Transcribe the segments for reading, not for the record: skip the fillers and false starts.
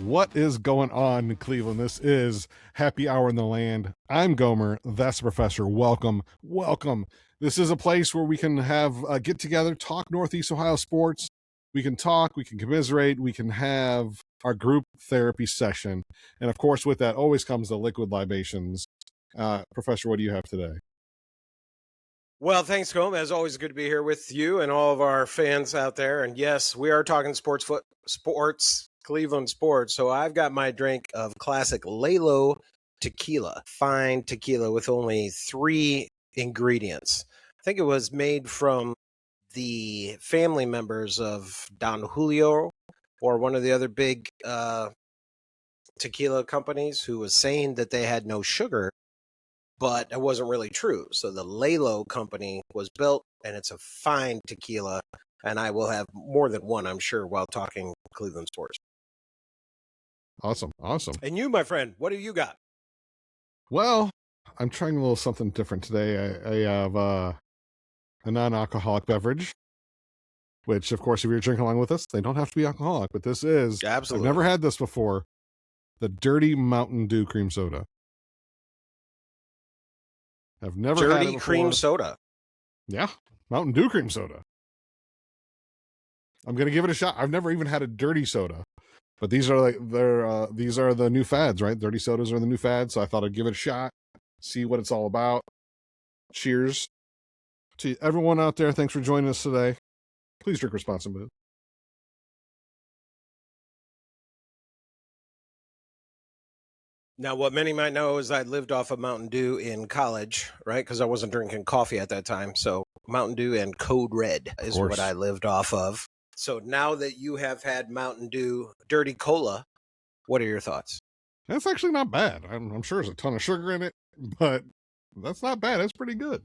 What is going on in Cleveland? This is Happy Hour in the Land. I'm Gomer. That's the Professor. Welcome. This is a place where we can have get together, talk Northeast Ohio sports. We can talk, we can commiserate, we can have our group therapy session. And of course, with that always comes the liquid libations. Professor, what do you have today? Well, thanks, Gomer. As always, good to be here with you and all of our fans out there. And yes, we are talking sports, Cleveland sports. So I've got my drink of classic Lalo tequila, fine tequila with only 3 ingredients. I think it was made from the family members of Don Julio or one of the other big tequila companies who was saying that they had no sugar, but it wasn't really true. So the Lalo company was built, and it's a fine tequila, and I will have more than one, I'm sure, while talking Cleveland sports. Awesome. And you, my friend, what do you got? Well, I'm trying a little something different today. I have a non-alcoholic beverage, which, of course, if you're drinking along with us, they don't have to be alcoholic, but this is, Absolutely. I've never had this before, the Dirty Mountain Dew cream soda. I've never had it Dirty before. cream soda. Yeah, Mountain Dew cream soda. I'm going to give it a shot. I've never even had a dirty soda, but these are these are the new fads, right? Dirty sodas are the new fads, so I thought I'd give it a shot, see what it's all about. Cheers to everyone out there. Thanks for joining us today. Please drink responsibly. Now, what many might know is I lived off of Mountain Dew in college, right? Because I wasn't drinking coffee at that time. So Mountain Dew and Code Red is what I lived off of. So now that you have had Mountain Dew Dirty Cola, what are your thoughts? That's actually not bad. I'm sure there's a ton of sugar in it, but that's not bad. That's pretty good.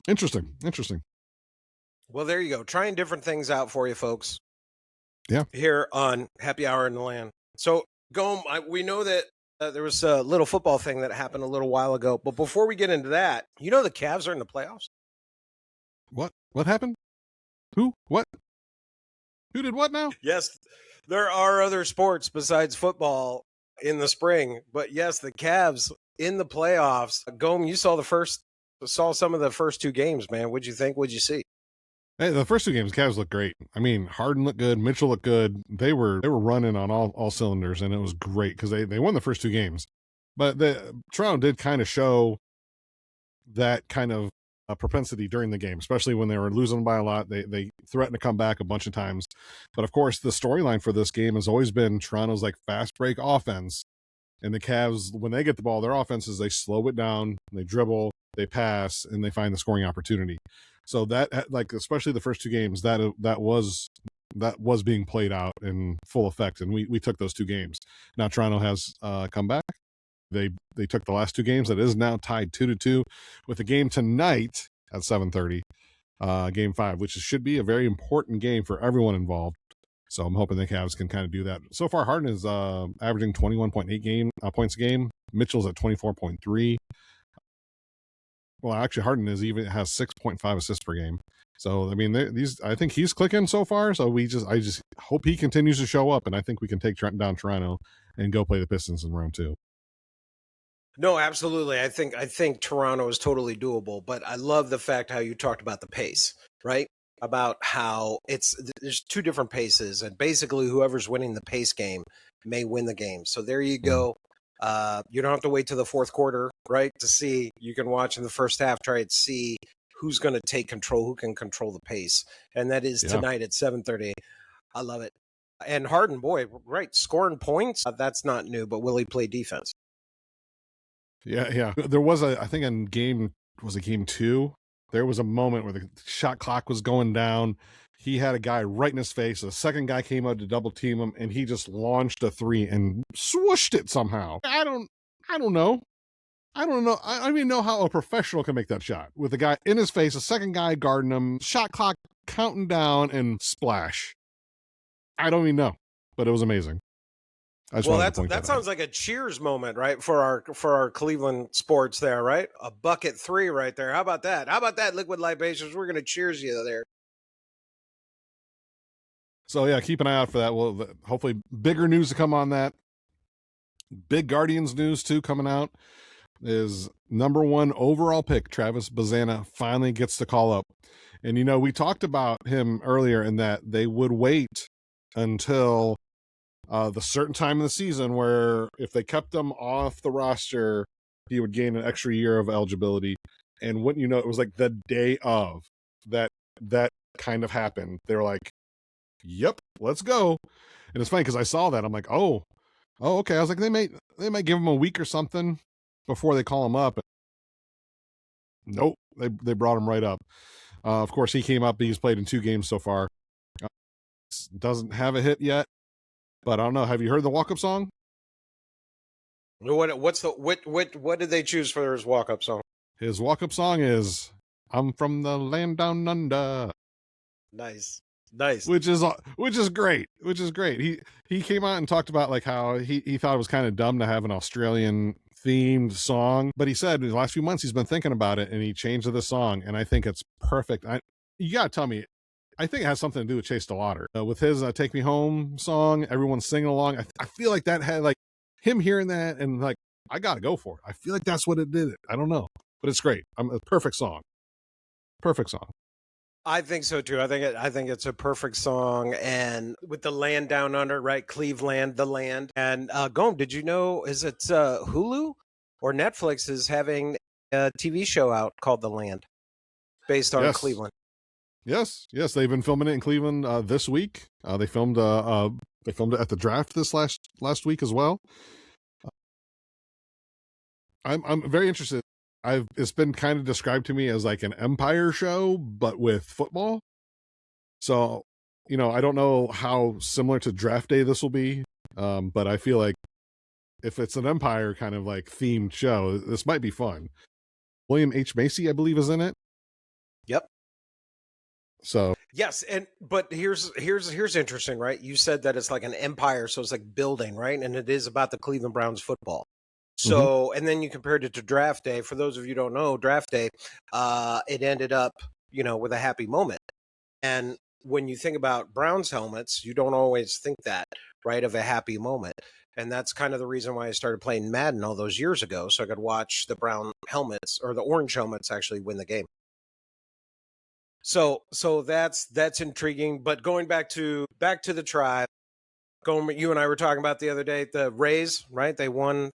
Interesting. Well, there you go. Trying different things out for you, folks. Yeah. Here on Happy Hour in the Land. So, Gome, we know that there was a little football thing that happened a little while ago. But before we get into that, you know the Cavs are in the playoffs? What happened? Who? What? Who did what now? Yes, there are other sports besides football in the spring. But yes, the Cavs in the playoffs. Gome, you saw some of the first 2 games, man. What'd you think? What'd you see? Hey, the first 2 games, Cavs looked great. I mean, Harden looked good, Mitchell looked good. They were running on all cylinders, and it was great because they won the first 2 games. But Toronto did kind of show that kind of propensity during the game, especially when they were losing by a lot. They threatened to come back a bunch of times. But of course, the storyline for this game has always been Toronto's like fast break offense, and the Cavs, when they get the ball, their offense is they slow it down, they dribble, they pass, and they find the scoring opportunity. So that, like, especially the first 2 games, that was being played out in full effect, and we took those 2 games. Now Toronto has come back. They took the last 2 games. That is now tied 2-2 with a game tonight at 7:30, game 5, which should be a very important game for everyone involved. So I'm hoping the Cavs can kind of do that. So far, Harden is averaging 21.8 points a game. Mitchell's at 24.3. Well, actually, Harden has 6.5 assists per game. So I mean, I think he's clicking so far. So I just hope he continues to show up, and I think we can take down Toronto and go play the Pistons in round 2. No, absolutely. I think Toronto is totally doable, but I love the fact how you talked about the pace, right? About how there's 2 different paces, and basically whoever's winning the pace game may win the game. So there you go. You don't have to wait to the 4th quarter, right? To see, you can watch in the first half, try and see who's going to take control, who can control the pace. And that is tonight at 7:30. I love it. And Harden, boy, right, scoring points. That's not new, but will he play defense? Yeah. There was I think in game 2, there was a moment where the shot clock was going down. He had a guy right in his face. The second guy came out to double team him, and he just launched a 3 and swooshed it somehow. I don't know. I don't even know how a professional can make that shot with the guy in his face, a second guy guarding him, shot clock counting down, and splash. I don't even know, but it was amazing. Well, that sounds like a cheers moment, right? For our Cleveland sports there, right? A bucket 3 right there. How about that? Liquid libations? We're going to cheers you there. So yeah, keep an eye out for that. Well, hopefully bigger news to come on that. Big Guardians news too coming out is number 1 overall pick Travis Bazana finally gets the call up. And we talked about him earlier in that they would wait until the certain time in the season where if they kept him off the roster, he would gain an extra year of eligibility. And wouldn't you know, it was like the day of that kind of happened. They were like, "Yep, let's go." And it's funny because I saw that. I'm like, "Oh, okay." I was like, they might give him a week or something before they call him up. Nope, they brought him right up. Of course, he came up. He's played in 2 games so far. Uh, doesn't have a hit yet, but I don't know. Have you heard the walk-up song? What did they choose for his walk-up song? His walk-up song is "I'm from the land down under." Nice. Which is great. He came out and talked about like how he thought it was kind of dumb to have an Australian themed song, but he said in the last few months he's been thinking about it and he changed to the song, and I think it's perfect. You gotta tell me, I think it has something to do with Chase DeLauder with his "Take Me Home" song. Everyone's singing along. I feel like that had like him hearing that and like, I gotta go for it. I feel like that's what it did. I don't know, but it's great. A perfect song. I think so too. I think it's a perfect song, and with the land down under, right? Cleveland, the land. And Gomes, did you know? Is it Hulu or Netflix is having a TV show out called The Land, based on Yes. Cleveland. Yes, they've been filming it in Cleveland this week. They filmed it at the draft this last week as well. I'm very interested. It's been kind of described to me as like an Empire show, but with football. So, I don't know how similar to Draft Day this will be, but I feel like if it's an Empire kind of like themed show, this might be fun. William H. Macy, I believe, is in it. Yep. So yes, but here's interesting, right? You said that it's like an empire, so it's like building, right? And it is about the Cleveland Browns football. So, and then you compared it to Draft Day. For those of you who don't know, Draft Day, it ended up, with a happy moment. And when you think about Browns helmets, you don't always think that, right, of a happy moment. And that's kind of the reason why I started playing Madden all those years ago, so I could watch the brown helmets or the orange helmets actually win the game. So that's intriguing. But going back to the Tribe, you and I were talking about the other day, the Rays, right? They won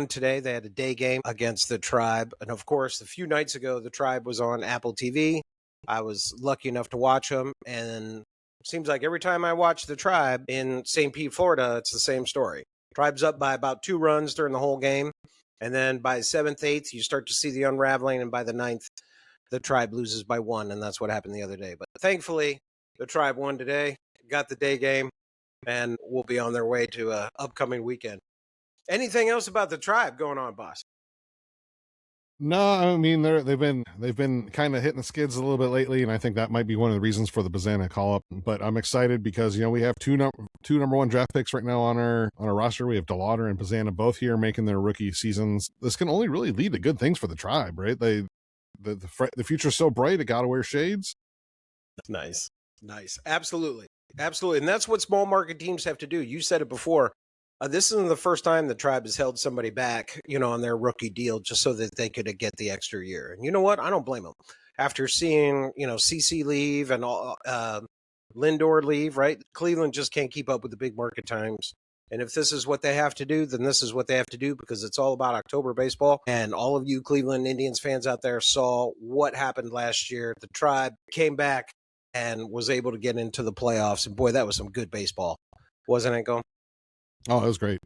today. They had a day game against the Tribe. And of course, a few nights ago, the Tribe was on Apple TV. I was lucky enough to watch them. And it seems like every time I watch the Tribe in St. Pete, Florida, it's the same story. Tribe's up by about 2 runs during the whole game. And then by 7th, 8th, you start to see the unraveling. And by the 9th, the Tribe loses by 1. And that's what happened the other day. But thankfully, the Tribe won today, got the day game, and will be on their way to a upcoming weekend. Anything else about the Tribe going on, boss? No, I mean they've been kind of hitting the skids a little bit lately, and I think that might be one of the reasons for the Bazana call up. But I'm excited because we have two number 1 draft picks right now on our roster. We have DeLauder and Bazana both here making their rookie seasons. This can only really lead to good things for the Tribe, right? The future's so bright, it got to wear shades. Nice, absolutely, and that's what small market teams have to do. You said it before. This isn't the first time the Tribe has held somebody back, on their rookie deal just so that they could get the extra year. And you know what? I don't blame them. After seeing, CC leave and Lindor leave, right? Cleveland just can't keep up with the big market times. And if this is what they have to do, then this is what they have to do because it's all about October baseball. And all of you Cleveland Indians fans out there saw what happened last year. The Tribe came back and was able to get into the playoffs. And boy, that was some good baseball, wasn't it, Gomes? Oh, it was great.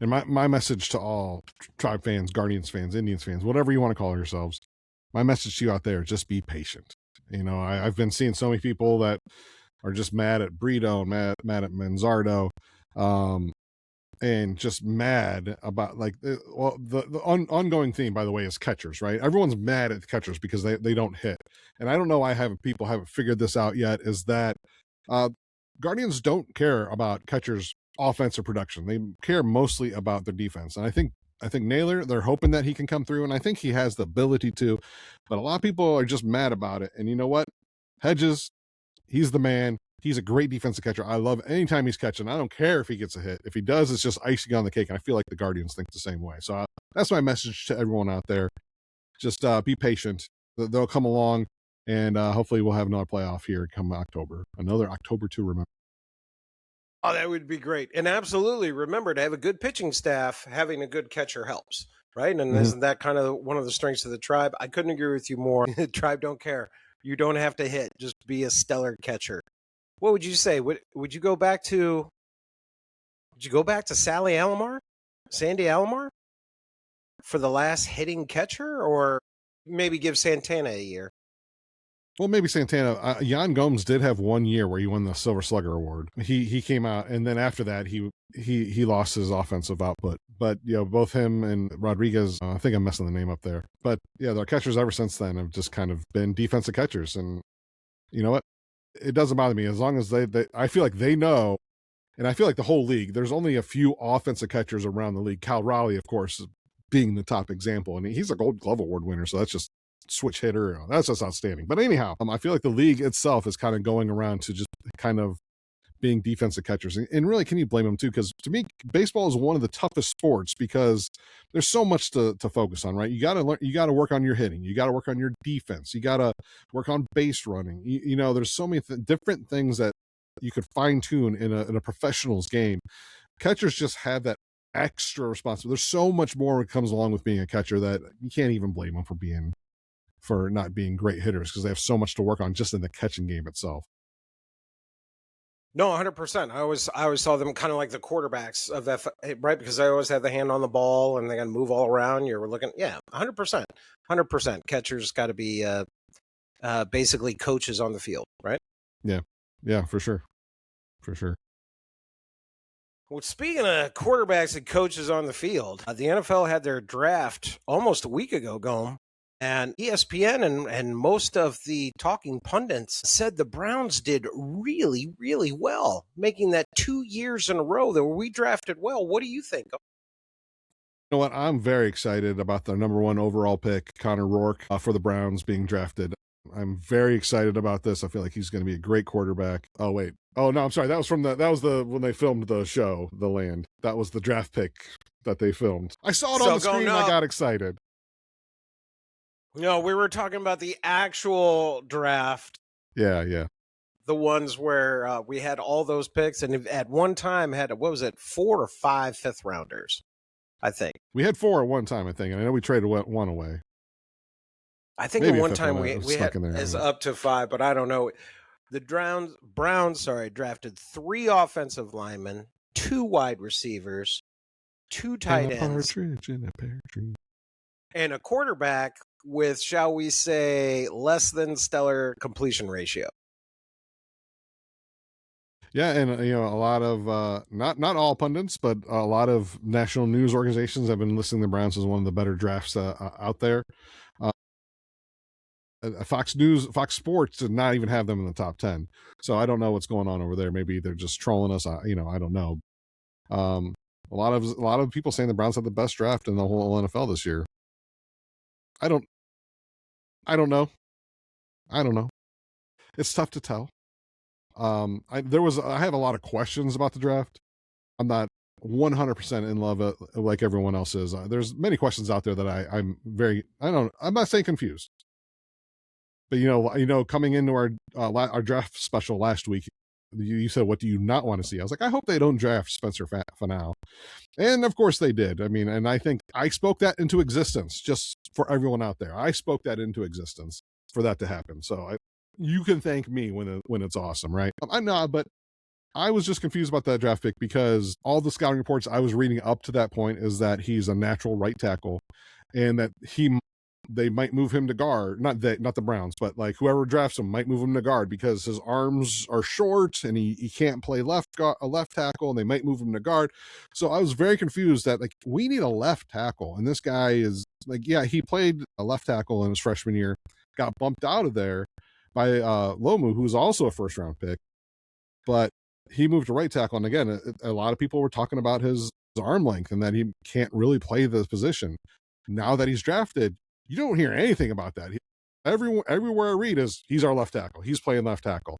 And my message to all Tribe fans, Guardians fans, Indians fans, whatever you want to call yourselves, my message to you out there, just be patient. I've been seeing so many people that are just mad at Brito, mad at Manzardo, and just mad about the ongoing theme, by the way, is catchers, right? Everyone's mad at the catchers because they don't hit. And I don't know why people haven't figured this out yet, is that Guardians don't care about catchers' offensive production. They care mostly about their defense. And I think Naylor, they're hoping that he can come through, and I think he has the ability to, but a lot of people are just mad about it. And you know what? Hedges, he's the man. He's a great defensive catcher. I love anytime he's catching. I don't care if he gets a hit. If he does, it's just icing on the cake. And I feel like the Guardians think the same way. So that's my message to everyone out there. Just be patient. They'll come along, and hopefully we'll have another playoff here come October. Another October to remember. Oh, that would be great. And absolutely, remember, to have a good pitching staff, having a good catcher helps, right? And isn't that kind of one of the strengths of the Tribe? I couldn't agree with you more. The Tribe don't care. You don't have to hit. Just be a stellar catcher. What would you say? Would you go back to? Would you go back to Sandy Alomar, for the last hitting catcher, or maybe give Santana a year? Well, maybe Santana. Yan Gomes did have 1 year where he won the Silver Slugger Award. He came out, and then after that, he lost his offensive output. But both him and Rodriguez, I think I'm messing the name up there. But yeah, their catchers ever since then have just kind of been defensive catchers, and you know what? It doesn't bother me as long as they I feel like they know, and I feel like the whole league. There's only a few offensive catchers around the league. Cal Raleigh, of course, being the top example, and he's a Gold Glove Award winner, so that's just switch hitter. That's just outstanding. But anyhow, I feel like the league itself is kind of going around to just kind of being defensive catchers. And really, can you blame them too? Because to me, baseball is one of the toughest sports because there's so much to focus on, right? You got to learn, you got to work on your hitting. You got to work on your defense. You got to work on base running. There's so many different things that you could fine tune in a professional's game. Catchers just have that extra responsibility. There's so much more that comes along with being a catcher that you can't even blame them for not being great hitters because they have so much to work on just in the catching game itself. No, 100%. I always saw them kind of like the quarterbacks of that, right? Because I always have the hand on the ball and they got to move all around. You're looking, 100%. 100%. Catchers got to be basically coaches on the field, right? Yeah, for sure. For sure. Well, speaking of quarterbacks and coaches on the field, the NFL had their draft almost a week ago going. And ESPN and most of the talking pundits said the Browns did really, really well, making that 2 years in a row that we drafted well. What do you think? You know what? I'm very excited about the number 1 overall pick, Connor Rourke, for the Browns being drafted. I'm very excited about this. I feel like he's going to be a great quarterback. Oh, wait. Oh, no, I'm sorry. That was when they filmed the show, The Land. That was the draft pick that they filmed. I saw it on the screen and I got excited. No, we were talking about the actual draft. Yeah. The ones where we had all those picks, and at one time had, 4 or 5 fifth rounders, I think. We had 4 at one time, I think, and I know we traded 1 away. I think at one time we had as up to 5, but I don't know. The Browns drafted 3 offensive linemen, 2 wide receivers, 2 tight ends, and a quarterback with, shall we say, less than stellar completion ratio. Yeah, and a lot of not all pundits, but a lot of national news organizations have been listing the Browns as one of the better drafts out there. Fox Sports did not even have them in the top 10. So I don't know what's going on over there. Maybe they're just trolling us. I don't know. A lot of people saying the Browns had the best draft in the whole NFL this year. I don't know. It's tough to tell. I have a lot of questions about the draft. I'm not 100% in love like everyone else is. There's many questions out there that I'm not saying confused. But coming into our draft special last week, you said, what do you not want to see? I was like, I hope they don't draft Spencer Fanal. And of course they did. I mean, and I think I spoke that into existence just for everyone out there. I spoke that into existence for that to happen. So you can thank me when it's awesome, right? I know, but I was just confused about that draft pick because all the scouting reports I was reading up to that point is that he's a natural right tackle and that they might move him to guard, not the Browns, but like whoever drafts him might move him to guard because his arms are short and he can't play left tackle, and they might move him to guard. So I was very confused that like we need a left tackle, and this guy is like, yeah, he played a left tackle in his freshman year, got bumped out of there by Lomu, who's also a first round pick, but he moved to right tackle. And again, a lot of people were talking about his arm length and that he can't really play the position. Now that he's drafted, you don't hear anything about that. Everywhere I read is he's our left tackle. He's playing left tackle.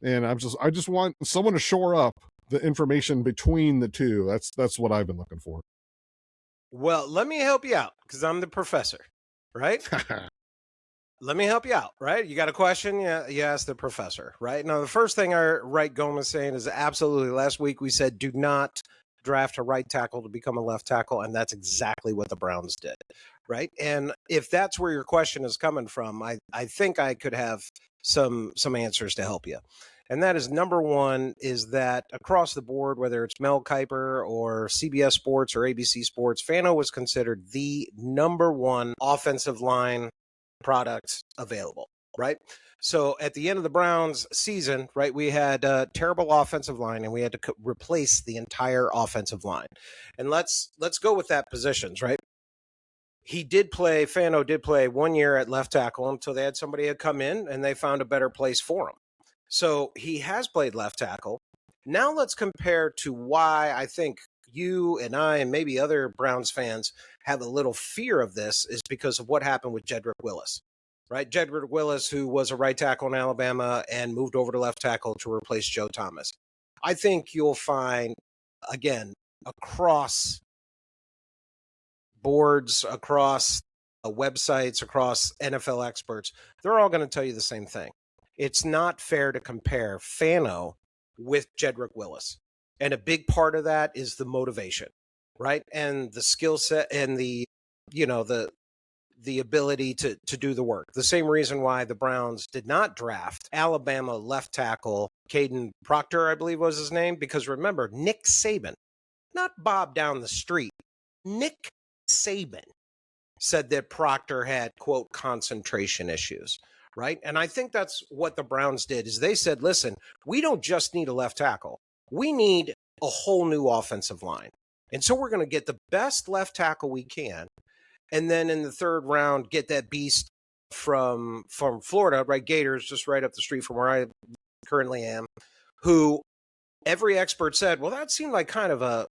And I just want someone to shore up the information between the two. That's what I've been looking for. Well, let me help you out because I'm the professor, right? Let me help you out, right? You got a question? Yeah, you ask the professor, right? Now, the first thing I right Gomez saying is absolutely. Last week we said do not draft a right tackle to become a left tackle, and that's exactly what the Browns did, right? And if that's where your question is coming from, I think I could have some answers to help you. And that is number one is that across the board, whether it's Mel Kiper or CBS Sports or ABC Sports, Fano was considered the number one offensive line product available, right? So at the end of the Browns season, right, we had a terrible offensive line and we had to replace the entire offensive line. And let's go with that positions, right? Fano did play 1 year at left tackle until they had somebody had come in and they found a better place for him. So he has played left tackle. Now let's compare to why I think you and I and maybe other Browns fans have a little fear of this is because of what happened with Jedrick Willis, right? Jedrick Willis, who was a right tackle in Alabama and moved over to left tackle to replace Joe Thomas. I think you'll find, again, across boards, across websites, across NFL experts, they're all going to tell you the same thing. It's not fair to compare Fano with Jedrick Willis. And a big part of that is the motivation, right? And the skill set and the ability to do the work. The same reason why the Browns did not draft Alabama left tackle Caden Proctor, I believe was his name, because remember, Nick Saban, not Bob down the street, Nick Saban said that Proctor had, quote, concentration issues, right? And I think that's what the Browns did is they said, listen, we don't just need a left tackle. We need a whole new offensive line. And so we're going to get the best left tackle we can. And then in the third round, get that beast from Florida, right? Gators, just right up the street from where I currently am, who every expert said, well, that seemed like kind of a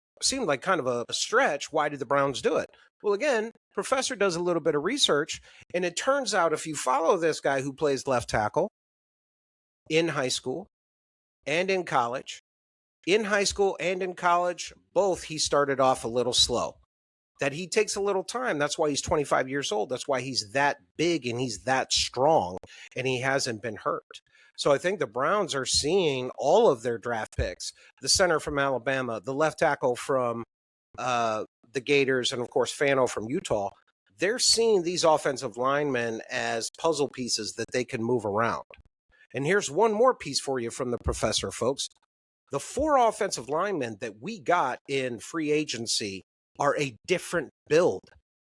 stretch. Why did the Browns do it? Well, again, Professor does a little bit of research, and it turns out if you follow this guy who plays left tackle in high school and in college, both he started off a little slow. That he takes a little time. That's why he's 25 years old. That's why he's that big and he's that strong and he hasn't been hurt. So I think the Browns are seeing all of their draft picks, the center from Alabama, the left tackle from the Gators, and of course Fano from Utah. They're seeing these offensive linemen as puzzle pieces that they can move around. And here's one more piece for you from the professor, folks. The 4 offensive linemen that we got in free agency are a different build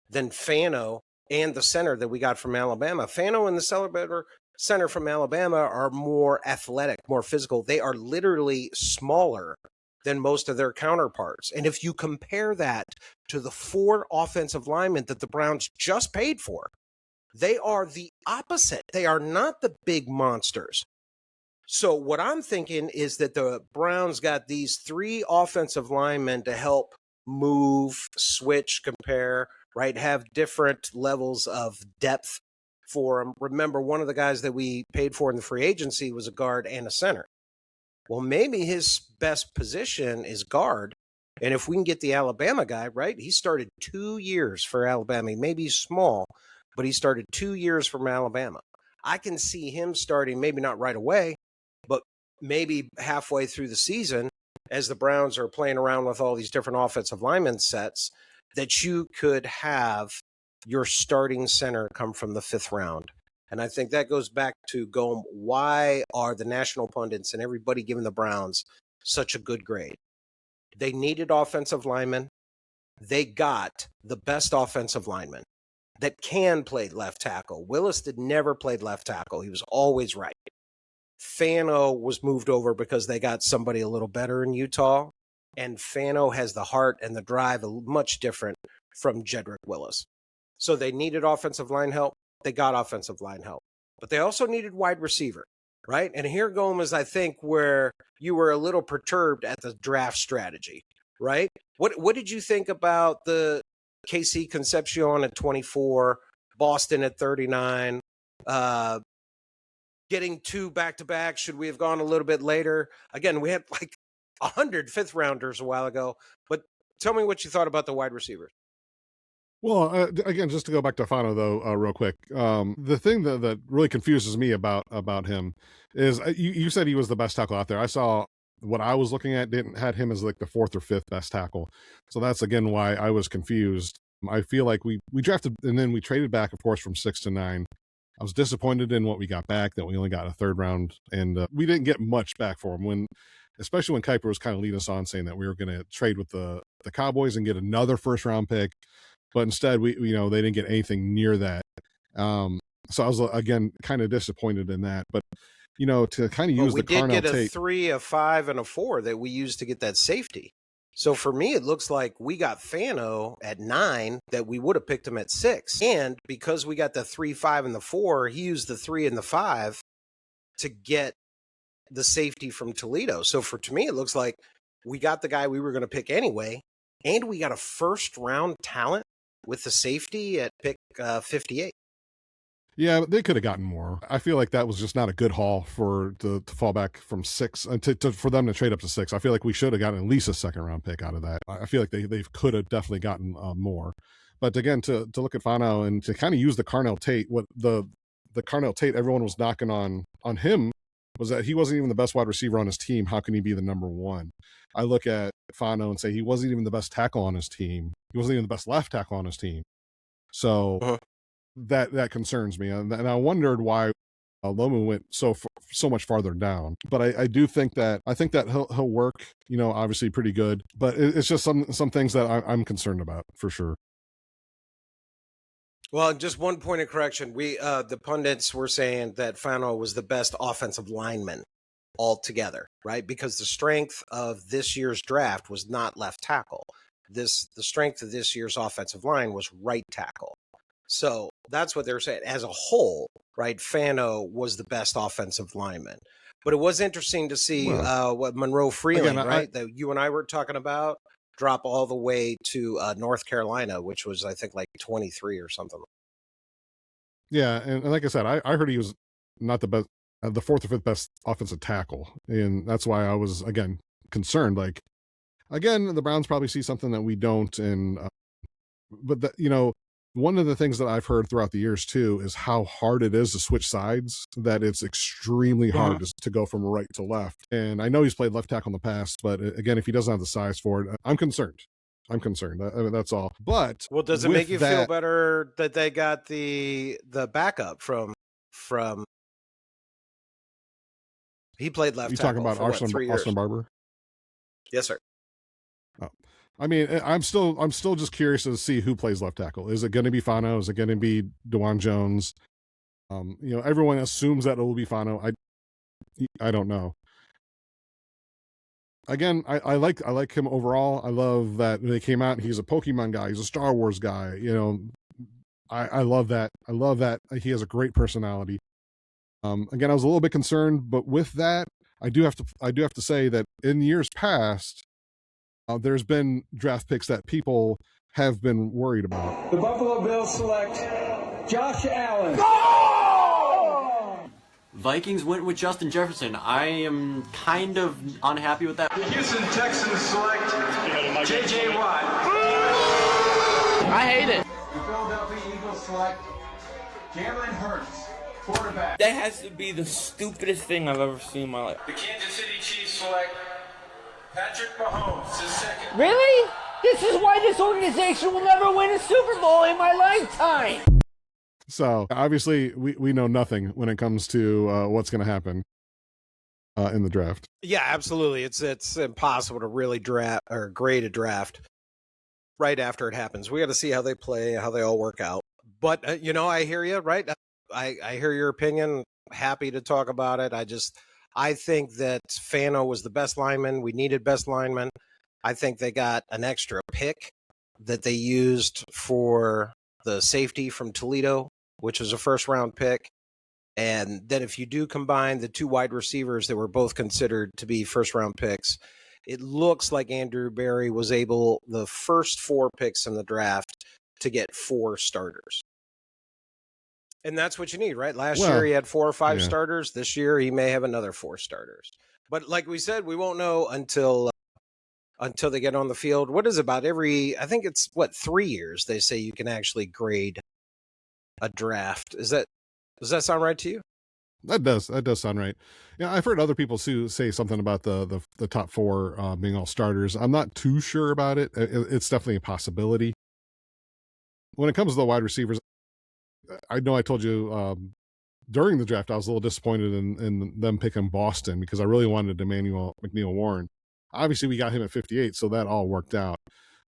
than Fano and the center that we got from Alabama. Fano and the center from Alabama are more athletic, more physical. They are literally smaller than most of their counterparts. And if you compare that to the 4 offensive linemen that the Browns just paid for, they are the opposite. They are not the big monsters. So what I'm thinking is that the Browns got these 3 offensive linemen to help move, switch, compare, right? Have different levels of depth for them. Remember, one of the guys that we paid for in the free agency was a guard and a center. Well, maybe his best position is guard. And if we can get the Alabama guy, right? He started 2 years for Alabama. Maybe he's small, but he started 2 years from Alabama. I can see him starting, maybe not right away, but maybe halfway through the season, as the Browns are playing around with all these different offensive lineman sets, that you could have your starting center come from the 5th round. And I think that goes back to why are the national pundits and everybody giving the Browns such a good grade? They needed offensive linemen. They got the best offensive lineman that can play left tackle. Willis never played left tackle. He was always right. Fano was moved over because they got somebody a little better in Utah, and Fano has the heart and the drive much different from Jedrick Willis. So they needed offensive line help. They got offensive line help, but they also needed wide receiver, right? And here, Gomez, I think where you were a little perturbed at the draft strategy, right? What did you think about the KC Concepcion at 24, Boston at 39, getting 2 back-to-back. Should we have gone a little bit later? Again, we had like 100 fifth-rounders a while ago. But tell me what you thought about the wide receivers. Well, again, just to go back to Fano though, real quick, the thing that really confuses me about him is you said he was the best tackle out there. I saw what I was looking at didn't had him as like the 4th or 5th best tackle, so that's again why I was confused. I feel like we drafted and then we traded back, of course, from 6 to 9. I was disappointed in what we got back, that we only got a 3rd round, and we didn't get much back for him. Especially when Kuiper was kind of leading us on, saying that we were going to trade with the Cowboys and get another 1st round pick. But instead, they didn't get anything near that. So I was, again, kind of disappointed in that. But, to kind of use the Carnell we did get a tape. 3, a 5, and a 4 that we used to get that safety. So for me, it looks like we got Fano at 9 that we would have picked him at 6. And because we got the 3, 5, and the 4, he used the 3 and the 5 to get the safety from Toledo. So to me, it looks like we got the guy we were going to pick anyway, and we got a 1st-round talent with the safety at pick 58. Yeah, but they could have gotten more. I feel like that was just not a good haul to fall back from 6 and for them to trade up to 6. I feel like we should have gotten at least a 2nd round pick out of that. I feel like they could have definitely gotten more. But again, to look at Fano and to kind of use the Carnell Tate, what the Carnell Tate everyone was knocking on him was that he wasn't even the best wide receiver on his team. How can he be the number 1? I look at Fano and say he wasn't even the best tackle on his team. He wasn't even the best left tackle on his team. So that concerns me. And I wondered why Lomu went so much farther down. But I do think that he'll work, obviously pretty good. But it's just some things that I'm concerned about for sure. Well, just one point of correction. The pundits were saying that Fano was the best offensive lineman altogether, right? Because the strength of this year's draft was not left tackle. The strength of this year's offensive line was right tackle. So that's what they're saying. As a whole, right, Fano was the best offensive lineman. But it was interesting to see what Monroe Freeling, right, that you and I were talking about, drop all the way to North Carolina, which was, I think, like 23 or something. Yeah, and like I said, I heard he was not the best, the 4th or 5th best offensive tackle, and that's why I was, again, concerned. Like, again, the Browns probably see something that we don't, and but one of the things that I've heard throughout the years too is how hard it is to switch sides, that it's extremely hard to go from right to left. And I know he's played left tackle in the past, but again, if he doesn't have the size for it, I'm concerned. That's all. But does it make you feel better that they got the backup from he played left tackle? You talking about Austin Barber? Yes, sir. Oh. I mean, I'm still just curious to see who plays left tackle. Is it going to be Fano? Is it going to be DeJuan Jones? Everyone assumes that it will be Fano. I don't know. Again, I like him overall. I love that they came out. He's a Pokemon guy. He's a Star Wars guy. I love that. I love that he has a great personality. Again, I was a little bit concerned, but with that, I do have to say that in years past, there's been draft picks that people have been worried about. The Buffalo Bills select Josh Allen. Vikings went with Justin Jefferson. I am kind of unhappy with that. The Houston Texans select J.J. Watt. I hate it. The Philadelphia Eagles select Jalen Hurts, quarterback. That has to be the stupidest thing I've ever seen in my life. The Kansas City Chiefs select Patrick Mahomes, the second. Really? This is why this organization will never win a Super Bowl in my lifetime. So obviously we know nothing when it comes to what's going to happen in the draft. Yeah, absolutely. It's impossible to really draft or grade a draft right after it happens. We got to see how they play, how they all work out. But I hear you, right? I hear your opinion. Happy to talk about it. I think that Fano was the best lineman. We needed best lineman. I think they got an extra pick that they used for the safety from Toledo, which was a 1st-round pick. And then if you do combine the 2 wide receivers that were both considered to be 1st-round picks, it looks like Andrew Berry was able, the first 4 picks in the draft, to get 4 starters. And that's what you need, right? Last Well, year he had 4 or 5 yeah. starters. This year he may have another 4 starters. But like we said, we won't know until they get on the field. What is about every? I think it's 3 years they say you can actually grade a draft. Does that sound right to you? That does sound right. Yeah, I've heard other people say something about the top 4 being all starters. I'm not too sure about it. It's definitely a possibility. When it comes to the wide receivers, I know I told you during the draft I was a little disappointed in them picking Boston because I really wanted Emmanuel McNeil Warren. Obviously, we got him at 58, so that all worked out.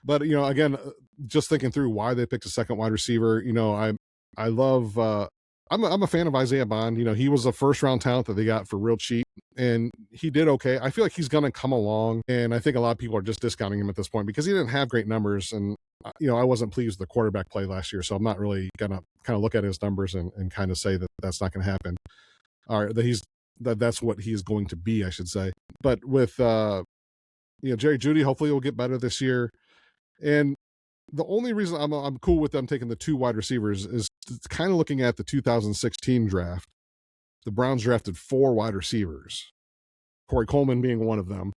But again, just thinking through why they picked a second wide receiver, I love. I'm a fan of Isaiah Bond. He was a first round talent that they got for real cheap, and he did okay. I feel like he's going to come along, and I think a lot of people are just discounting him at this point because he didn't have great numbers, and I wasn't pleased with the quarterback play last year, so I'm not really gonna kind of look at his numbers and kind of say that that's not going to happen, or that's what he's going to be, I should say. But with Jerry Jeudy, hopefully he'll get better this year, and the only reason I'm cool with them taking the 2 wide receivers is kind of looking at the 2016 draft. The Browns drafted 4 wide receivers, Corey Coleman being one of them.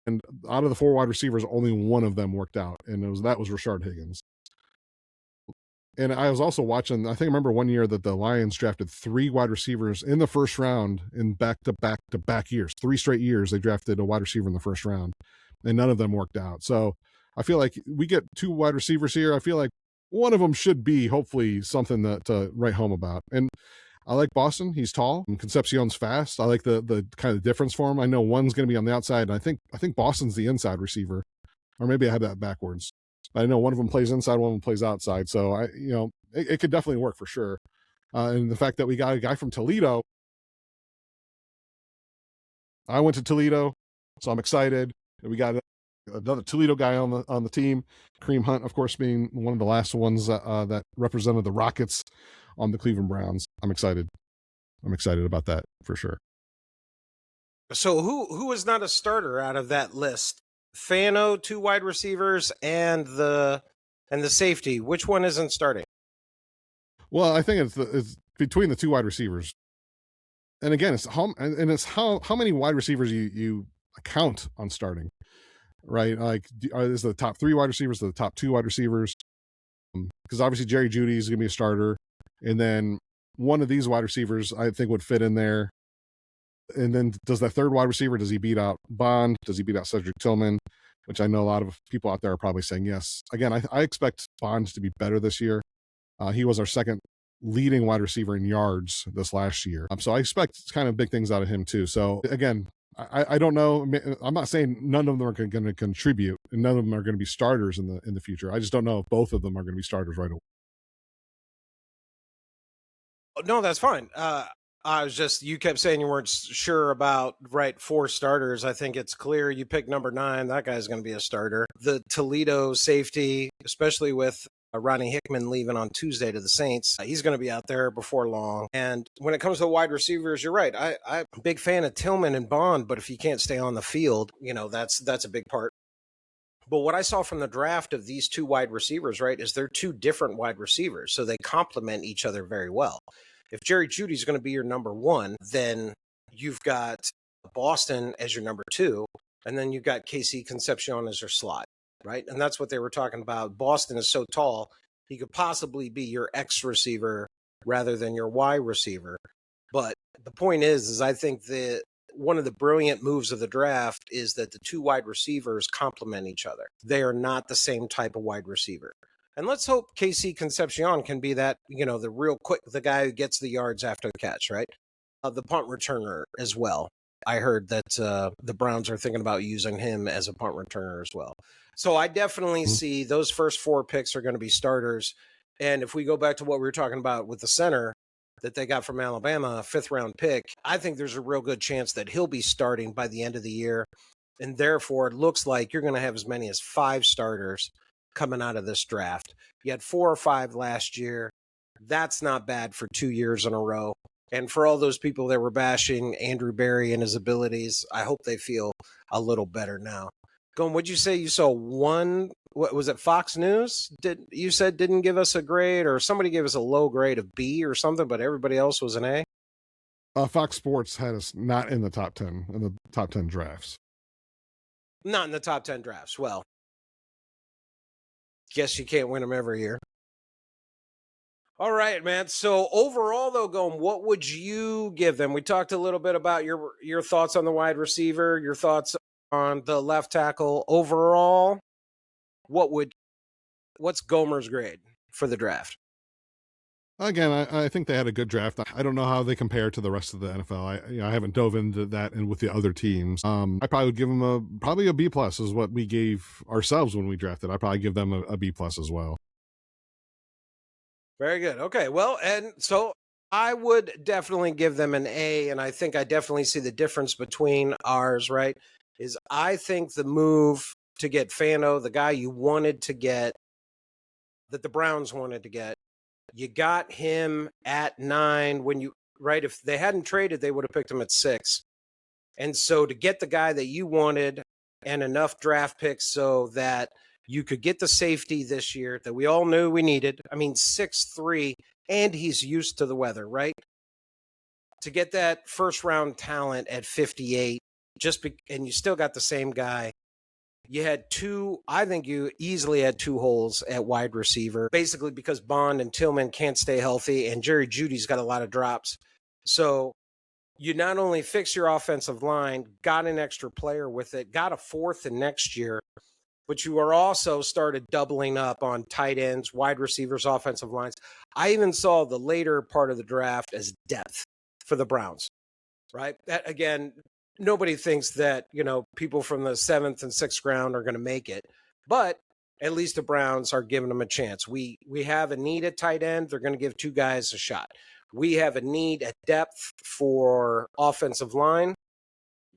And out of the 4 wide receivers, only one of them worked out, and that was Rashard Higgins. And I was also watching, I remember one year that the Lions drafted 3 wide receivers in the first round in back-to-back years. 3 straight years they drafted a wide receiver in the first round, and none of them worked out. So I feel like we get 2 wide receivers here. I feel like one of them should be hopefully something to write home about. And I like Boston. He's tall, and Concepcion's fast. I like the kind of difference for him. I know one's going to be on the outside, and I think Boston's the inside receiver, or maybe I have that backwards. But I know one of them plays inside, one of them plays outside. So it could definitely work for sure. And the fact that we got a guy from Toledo, I went to Toledo, so I'm excited. We got another Toledo guy on the team. Kareem Hunt, of course, being one of the last ones that represented the Rockets on the Cleveland Browns. I'm excited about that for sure. So who is not a starter out of that list? Fano, 2 wide receivers, and the safety. Which one isn't starting? Well, I think it's between the 2 wide receivers. And again, it's how many wide receivers you count on starting, right? Like, is the top 3 wide receivers, the top 2 wide receivers? Because obviously Jerry Jeudy is going to be a starter, and then one of these wide receivers I think would fit in there. And then does that 3rd wide receiver, does he beat out Bond? Does he beat out Cedric Tillman? Which I know a lot of people out there are probably saying yes. Again, I expect Bond to be better this year. He was our 2nd leading wide receiver in yards this last year. So I expect kind of big things out of him too. So again, I don't know. I'm not saying none of them are going to contribute and none of them are going to be starters in the future. I just don't know if both of them are going to be starters right away. No, that's fine. I was just, you kept saying you weren't sure about 4 starters. I think it's clear you pick number 9. That guy's going to be a starter. The Toledo safety, especially with Ronnie Hickman leaving on Tuesday to the Saints, he's going to be out there before long. And when it comes to wide receivers, you're right. I'm a big fan of Tillman and Bond, but if you can't stay on the field, that's a big part. But what I saw from the draft of these 2 wide receivers, right, is they're 2 different wide receivers. So they complement each other very well. If Jerry Jeudy is going to be your number 1, then you've got Boston as your number 2, and then you've got KC Concepcion as your slot, right? And that's what they were talking about. Boston is so tall, he could possibly be your X receiver rather than your Y receiver. But the point is I think that one of the brilliant moves of the draft is that the 2 wide receivers complement each other. They are not the same type of wide receiver. And let's hope KC Concepcion can be that, the real quick, the guy who gets the yards after the catch, right? The punt returner as well. I heard that the Browns are thinking about using him as a punt returner as well. So I definitely see those first 4 picks are going to be starters. And if we go back to what we were talking about with the center that they got from Alabama, a 5th round pick, I think there's a real good chance that he'll be starting by the end of the year. And therefore, it looks like you're going to have as many as 5 starters coming out of this draft. You had 4 or 5 last year. That's not bad for 2 years in a row. And for all those people that were bashing Andrew Berry and his abilities, I hope they feel a little better now. Gone, would you say you saw one what was it? Fox News you said didn't give us a grade, or somebody gave us a low grade of B or something, but everybody else was an A. Fox Sports had us not in the top 10 drafts. Not in the top 10 drafts. Well, guess you can't win them every year. All right, man. So overall, though, what would you give them? We talked a little bit about your thoughts on the wide receiver, your thoughts on the left tackle. Overall, what's Gomer's grade for the draft? Again, I think they had a good draft. I don't know how they compare to the rest of the NFL. I haven't dove into that and with the other teams. I probably would give them probably a B plus is what we gave ourselves when we drafted. I probably give them a B plus as well. Very good. Okay. Well, and so I would definitely give them an A, and I think I definitely see the difference between ours, right? Is I think the move to get Fano, the guy you wanted to get, that the Browns wanted to get, you got him at 9 right? If they hadn't traded, they would have picked him at 6. And so to get the guy that you wanted and enough draft picks so that you could get the safety this year that we all knew we needed. I mean, 6'3", and he's used to the weather, right? To get that first round talent at 58, and you still got the same guy. You had I think you easily had 2 holes at wide receiver, basically because Bond and Tillman can't stay healthy, and Jerry Jeudy's got a lot of drops. So you not only fix your offensive line, got an extra player with it, got a 4th in next year, but you are also started doubling up on tight ends, wide receivers, offensive lines. I even saw the later part of the draft as depth for the Browns, right? That, again, nobody thinks that, people from the 7th and 6th round are going to make it, but at least the Browns are giving them a chance. We have a need at tight end. They're going to give 2 guys a shot. We have a need at depth for offensive line.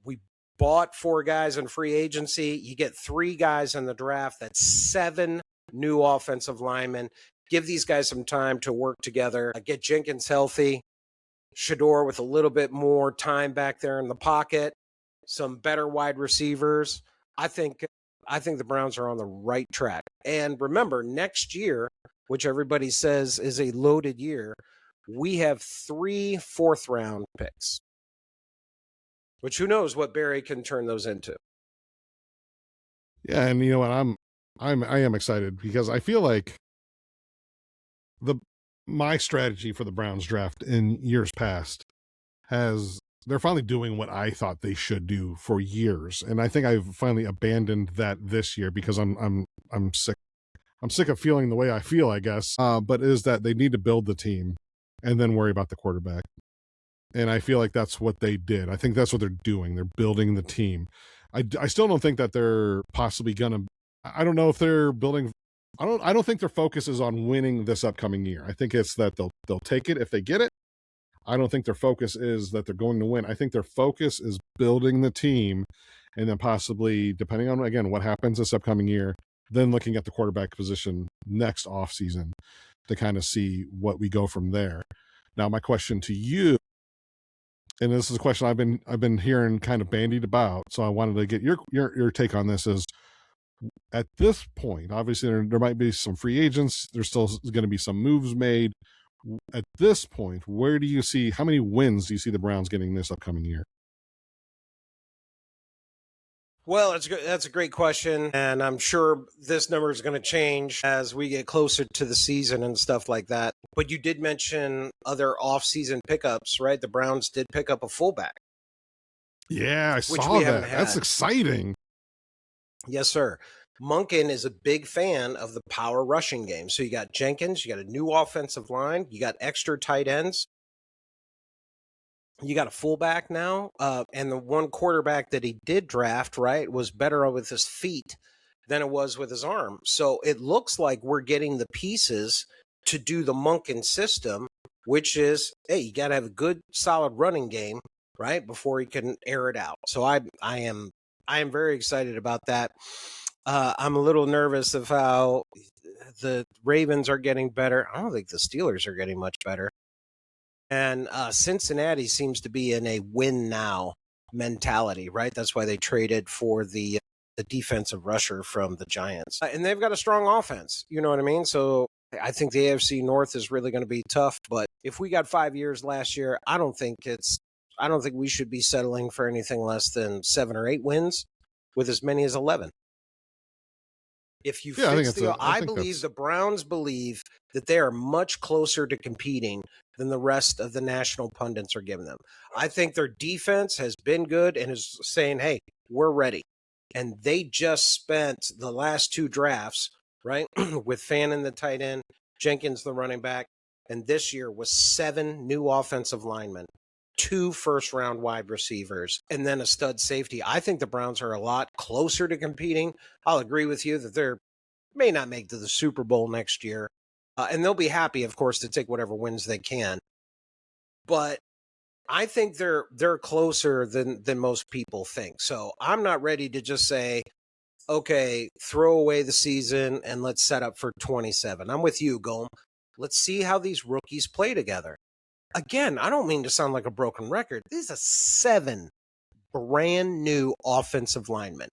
We bought 4 guys in free agency. You get 3 guys in the draft. That's 7 new offensive linemen. Give these guys some time to work together. Get Jenkins healthy. Shador with a little bit more time back there in the pocket. Some better wide receivers. I think the Browns are on the right track. And remember, next year, which everybody says is a loaded year, we have 3 4th-round picks. Which who knows what Barry can turn those into. Yeah, and you know what? I am excited because I feel like my strategy for the Browns draft in years past they're finally doing what I thought they should do for years, and I think I've finally abandoned that this year because I'm sick. I'm sick of feeling the way I feel, I guess. But is that they need to build the team and then worry about the quarterback. And I feel like that's what they did. I think that's what they're doing. They're building the team. I still don't think that they're possibly gonna. I don't know if they're building. I don't think their focus is on winning this upcoming year. I think it's that they'll take it if they get it. I don't think their focus is that they're going to win. I think their focus is building the team, and then possibly, depending on again what happens this upcoming year, then looking at the quarterback position next offseason to kind of see what we go from there. Now, my question to you. And this is a question I've been hearing kind of bandied about, so I wanted to get your take on this. Is at this point, obviously there might be some free agents. There's still going to be some moves made. At this point, where do you see how many wins do you see the Browns getting this upcoming year? Well, that's a great question, and I'm sure this number is going to change as we get closer to the season and stuff like that. But you did mention other off-season pickups, right? The Browns did pick up a fullback. Yeah, I saw that. That's exciting. Yes, sir. Monken is a big fan of the power rushing game. So you got Jenkins, you got a new offensive line, you got extra tight ends. You got a fullback now, and the one quarterback that he did draft, right, was better with his feet than it was with his arm. So it looks like we're getting the pieces to do the Monken system, which is, hey, you got to have a good, solid running game, right, before he can air it out. So I am very excited about that. I'm a little nervous of how the Ravens are getting better. I don't think the Steelers are getting much better. And Cincinnati seems to be in a win now mentality, right? That's why they traded for the the defensive rusher from the Giants. And they've got a strong offense. You know what I mean? So I think the AFC North is really going to be tough. But if we got 5 years last year, I don't think we should be settling for anything less than 7 or 8 wins with as many as 11. If you fix I believe the Browns believe that they are much closer to competing than the rest of the national pundits are giving them. I think their defense has been good and is saying, hey, we're ready. And they just spent the last 2 drafts, right, with Fannin, the tight end, Jenkins, the running back, and this year was 7 new offensive linemen, 2 first-round wide receivers, and then a stud safety. I think the Browns are a lot closer to competing. I'll agree with you that they may not make to the Super Bowl next year, and they'll be happy, of course, to take whatever wins they can. But I think they're closer than most people think. So I'm not ready to just say, okay, throw away the season and let's set up for 27. I'm with you, Golem. Let's see how these rookies play together. Again, I don't mean to sound like a broken record. These are 7 brand new offensive linemen.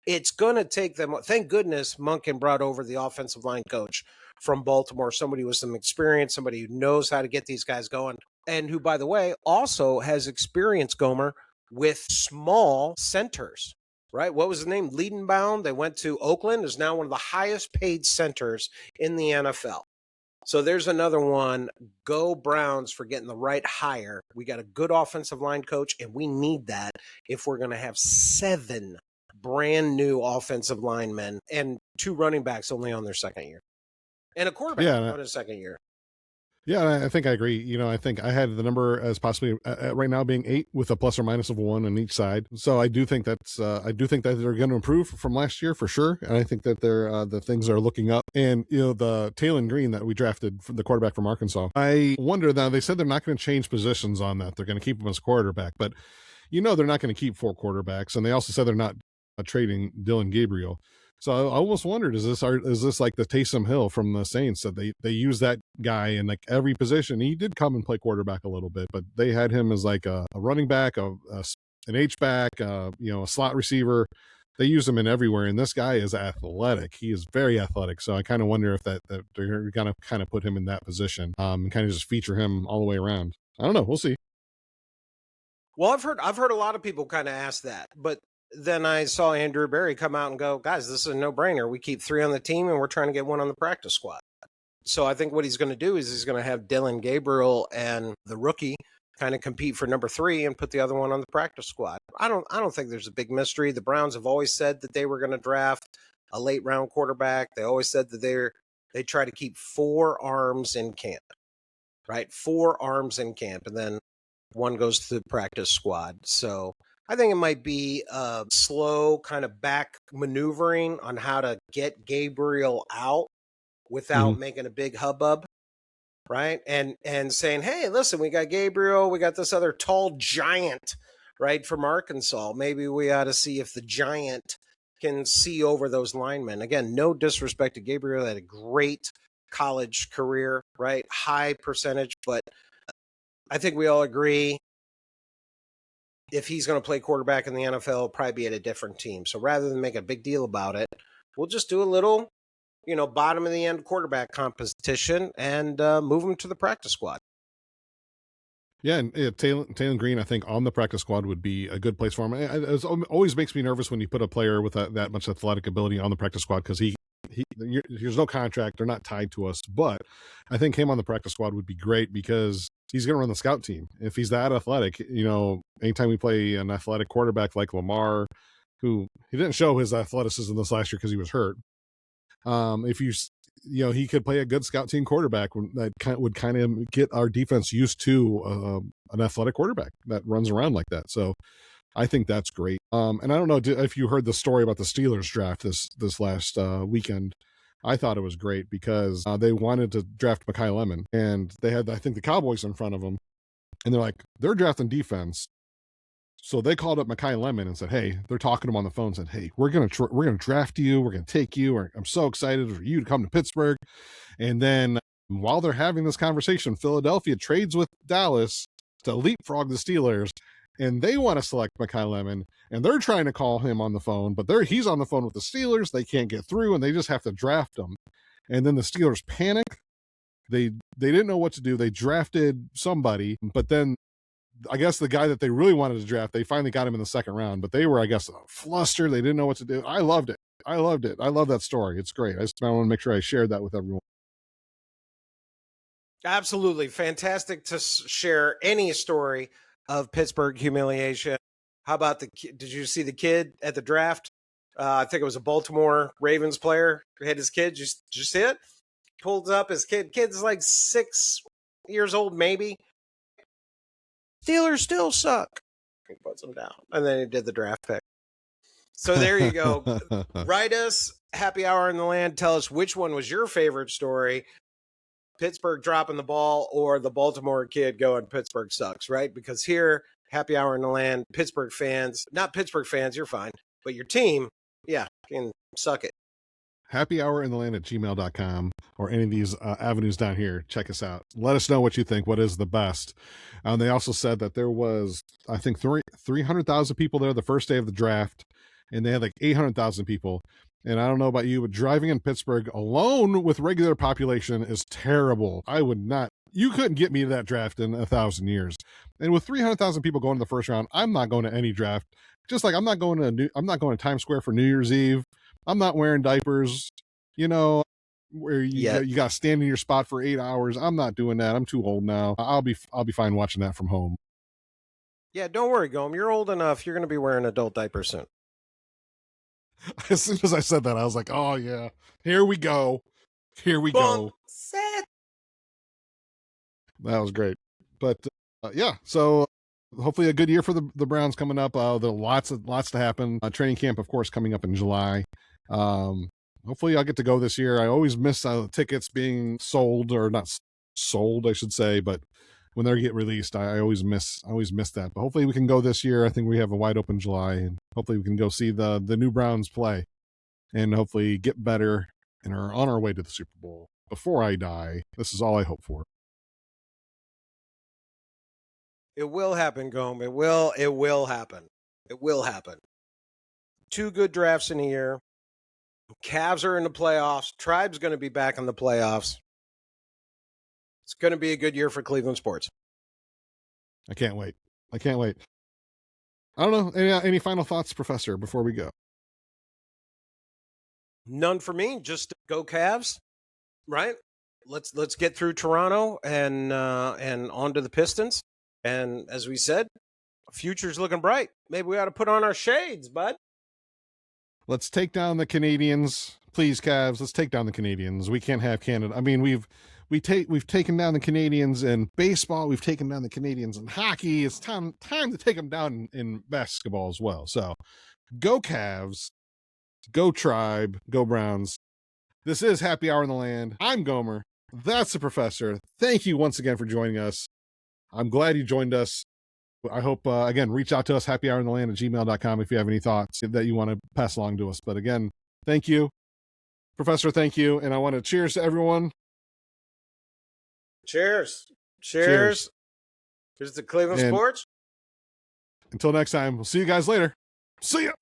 It's going to take them. Thank goodness Monken brought over the offensive line coach from Baltimore, somebody with some experience, somebody who knows how to get these guys going, and who, by the way, also has experience, Gomer, with small centers, right? What was his name? Liedenbaum. They went to Oakland, is now one of the highest paid centers in the NFL. So there's another one. Go Browns for getting the right hire. We got a good offensive line coach, and we need that if we're going to have 7 brand new offensive linemen and 2 running backs only on their second year. And a quarterback on his second year. Yeah, I think I agree. I think I had the number as possibly right now being 8 with a plus or minus of 1 on each side. So I do think that they're going to improve from last year for sure. And I think that the things are looking up. And the Taylon Green that we drafted, the quarterback from Arkansas, I wonder now. They said they're not going to change positions on that. They're going to keep him as quarterback, but they're not going to keep 4 quarterbacks. And they also said they're not trading Dylan Gabriel. So I almost wondered, is this like the Taysom Hill from the Saints, that they use that guy in like every position? He did come and play quarterback a little bit, but they had him as like a running back, an H-back, a slot receiver. They use him in everywhere, and this guy is athletic. He is very athletic. So I kind of wonder if that they're going to kind of put him in that position and kind of just feature him all the way around. I don't know. We'll see. Well, I've heard a lot of people kind of ask that, but then I saw Andrew Berry come out and go, guys, this is a no-brainer. We keep 3 on the team, and we're trying to get 1 on the practice squad. So I think what he's going to do is he's going to have Dylan Gabriel and the rookie kind of compete for number 3 and put the other one on the practice squad. I don't think there's a big mystery. The Browns have always said that they were going to draft a late-round quarterback. They always said that they try to keep 4 arms in camp, right? 4 arms in camp, and then 1 goes to the practice squad. So I think it might be a slow kind of back maneuvering on how to get Gabriel out without making a big hubbub, right? And saying, hey, listen, we got Gabriel, we got this other tall giant, right, from Arkansas. Maybe we ought to see if the giant can see over those linemen. Again, no disrespect to Gabriel, had a great college career, right? High percentage, but I think we all agree if he's going to play quarterback in the NFL, it'll probably be at a different team. So rather than make a big deal about it, we'll just do a little, bottom of the end quarterback competition and move him to the practice squad. Yeah, and Taylon Green, I think, on the practice squad would be a good place for him. It always makes me nervous when you put a player with that much athletic ability on the practice squad, because there's no contract. They're not tied to us. But I think him on the practice squad would be great because he's going to run the scout team. If he's that athletic, anytime we play an athletic quarterback like Lamar, who he didn't show his athleticism this last year because he was hurt. If he could play a good scout team quarterback that would kind of get our defense used to an athletic quarterback that runs around like that. So I think that's great. And I don't know if you heard the story about the Steelers draft this last weekend. I thought it was great because they wanted to draft Mekhi Lemon, and they had, I think, the Cowboys in front of them, and they're drafting defense. So they called up Mekhi Lemon and said, hey, they're talking to him on the phone, said, hey, we're going to draft you. We're going to take you. I'm so excited for you to come to Pittsburgh. And then while they're having this conversation, Philadelphia trades with Dallas to leapfrog the Steelers. and they want to select Mekhi Lemon, and they're trying to call him on the phone, but he's on the phone with the Steelers. They can't get through, and they just have to draft him. And then the Steelers panic. They didn't know what to do. They drafted somebody, but then I guess the guy that they really wanted to draft, they finally got him in the second round, but they were, I guess, flustered. They didn't know what to do. I loved it. I love that story. It's great. I want to make sure I shared that with everyone. Absolutely. Fantastic to share any story of Pittsburgh humiliation. How about did you see the kid at the draft? I think it was a Baltimore Ravens player who had his kid. Did you see it? Pulls up his kid. Kid's like 6 years old, maybe. Steelers still suck. He puts him down. And then he did the draft pick. So there you go. Write us, Happy Hour in the Land. Tell us which one was your favorite story. Pittsburgh dropping the ball or the Baltimore kid going, Pittsburgh sucks, right? Because here, Happy Hour in the Land, Pittsburgh fans, not Pittsburgh fans, you're fine. But your team, yeah, can suck it. happyhourintheland@gmail.com or any of these avenues down here. Check us out. Let us know what you think. What is the best? They also said that there was, I think, 300,000 people there the first day of the draft, and they had like 800,000 people. And I don't know about you, but driving in Pittsburgh alone with regular population is terrible. You couldn't get me to that draft in 1,000 years. And with 300,000 people going to the first round, I'm not going to any draft. Just like I'm not going to Times Square for New Year's Eve. I'm not wearing diapers, where you got to stand in your spot for 8 hours. I'm not doing that. I'm too old now. I'll be fine watching that from home. Yeah, don't worry, Gomes. You're old enough. You're going to be wearing adult diapers soon. As soon as I said that, I was like, oh, yeah, here we go. Go. Set. That was great. But, yeah, so hopefully a good year for the Browns coming up. There are lots to happen. Training camp, of course, coming up in July. Hopefully I'll get to go this year. I always miss tickets being sold, or not sold, I should say, but when they get released, I always miss that. But hopefully we can go this year. I think we have a wide open July, and hopefully we can go see the new Browns play, and hopefully get better and are on our way to the Super Bowl before I die. This is all I hope for. It will happen, Gomes. It will happen. It will happen. 2 good drafts in a year. Cavs are in the playoffs. Tribe's going to be back in the playoffs. It's going to be a good year for Cleveland sports. I can't wait. I don't know. Any final thoughts, Professor, before we go? None for me. Just go Cavs, right? Let's get through Toronto and on to the Pistons. And as we said, future's looking bright. Maybe we ought to put on our shades, bud. Let's take down the Canadians, please, Cavs. Let's take down the Canadians. We can't have Canada. I mean, we've taken down the Canadians in baseball. We've taken down the Canadians in hockey. It's time to take them down in basketball as well. So, go Cavs, go Tribe, go Browns. This is Happy Hour in the Land. I'm Gomer. That's the Professor. Thank you once again for joining us. I'm glad you joined us. I hope, again, reach out to us, happyhourintheland@gmail.com, if you have any thoughts that you want to pass along to us. But again, thank you. Professor, thank you. And I want to cheers to everyone. Cheers. Here's the Cleveland sports. Until next time, we'll see you guys later. See ya.